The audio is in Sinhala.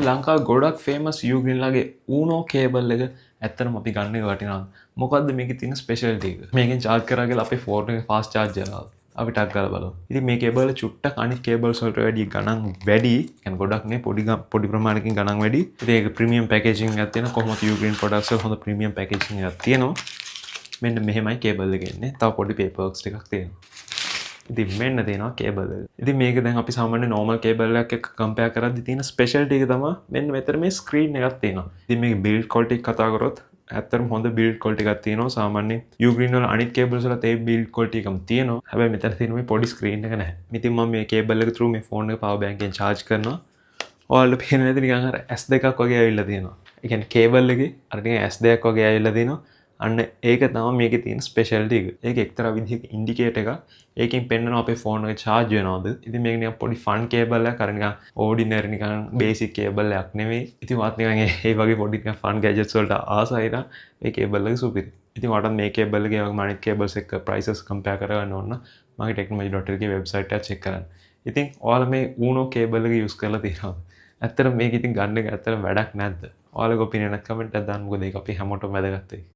ලංකාව ගොඩක් ෆේමස් යූග්‍රීන්ලාගේ ඌනෝ කේබල් එක ඇත්තටම අපි ගන්න එක වටිනවා. මොකද්ද මේකේ තියෙන ස්පෙෂලිටි එක? මේකෙන් charge කරා කියලා අපේ ෆෝන් එක fast charge වෙනවා. අපි ටක් ගාලා බලමු. ඉතින් මේ කේබල් චුට්ටක් අනිත් කේබල්ස් වලට වැඩිය ගණන් වැඩි. يعني ගොඩක් නේ පොඩි ප්‍රමාණයකින් ගණන් වැඩි. ඉතින් ඒක ප්‍රීමියම් පැකේජින් එකක් තියෙනවා. කොහොමද යූග්‍රීන් ප්‍රොඩක්ට්ස් වල හොඳ ප්‍රීමියම් පැකේජින් එකක් තියෙනවා. මෙන්න මෙහෙමයි කේබල් එක එන්නේ. තව පොඩි පේපර් වර්ක්ස් ටිකක් තියෙනවා. ඉතින් මෙන්න තියෙනවා කේබල් එක. ඉතින් මේක දැන් අපි සාමාන්‍ය normal කේබල් එකක් එක්ක කම්පෙයාර් කරද්දී තියෙන ස්පෙෂලිටි එක තමයි මෙන්න මෙතන මේ ස්ක්‍රීන් එකක් තියෙනවා. ඉතින් මේකේ බිල්ඩ් ක්වොලිටි එක කතා කරොත් ඇත්තටම හොඳ බිල්ඩ් ක්වොලිටි එකක් තියෙනවා. සාමාන්‍ය යූග්‍රීන් වල අනිත් කේබල්ස් වලත් ඒ බිල්ඩ් ක්වොලිටි එකම තියෙනවා. හැබැයි මෙතන තියෙන මේ පොඩි ස්ක්‍රීන් එක නැහැ. ඉතින් මම මේ කේබල් එක through මේ ෆෝන් එක පවර් බැංක් එකෙන් charge කරනවා. ඔයාලට පේන්නේ නැති නිකන් අර S2ක් වගේ ඇවිල්ලා තියෙනවා. ඒ කියන්නේ කේබල් එකේ අර නිකන් S2ක් වගේ ඇවිල්ලා තියෙනවා. අන්න ඒක තමයි මේකේ තියෙන ස්පෙෂලිටි එක. ඒක එක්තරා විදිහක ඉන්ඩිකේටර් එකක්. ඒකෙන් පෙන්නනවා අපේ ෆෝන් එක charge වෙනවද. ඉතින් මේක නිකන් පොඩි ෆන් කේබල් එකක්. අර නිකන් ඕඩිනරි නිකන් බේසික් කේබල් එකක් නෙවෙයි. ඉතින් වත් නිකන් ඒ වගේ පොඩි නිකන් ෆන් ගැජට්ස් වලට ආසයි නම් මේ කේබල් එක සුපිරි. ඉතින් මට මේ කේබල් එකේ වගේ අනිත් කේබල්ස් එක්ක ප්‍රයිසස් කම්පෙයාර් කරගන්න ඕන නම් මගේ technology.lk වෙබ්සයිට් එක චෙක් කරන්න. ඉතින් ඔයාලා මේ Uno කේබල් එක යූස් කරලා තියෙනවද? ඇත්තටම මේක ඉතින් ගන්න එක ඇත්තටම වැඩක් නැද්ද? ඔයාලගේ ඔපිනියන් එක කමෙන්ට් එකක් දාන්න. මොකද ඒක අපි හැමෝටම වැදගත් වෙයි.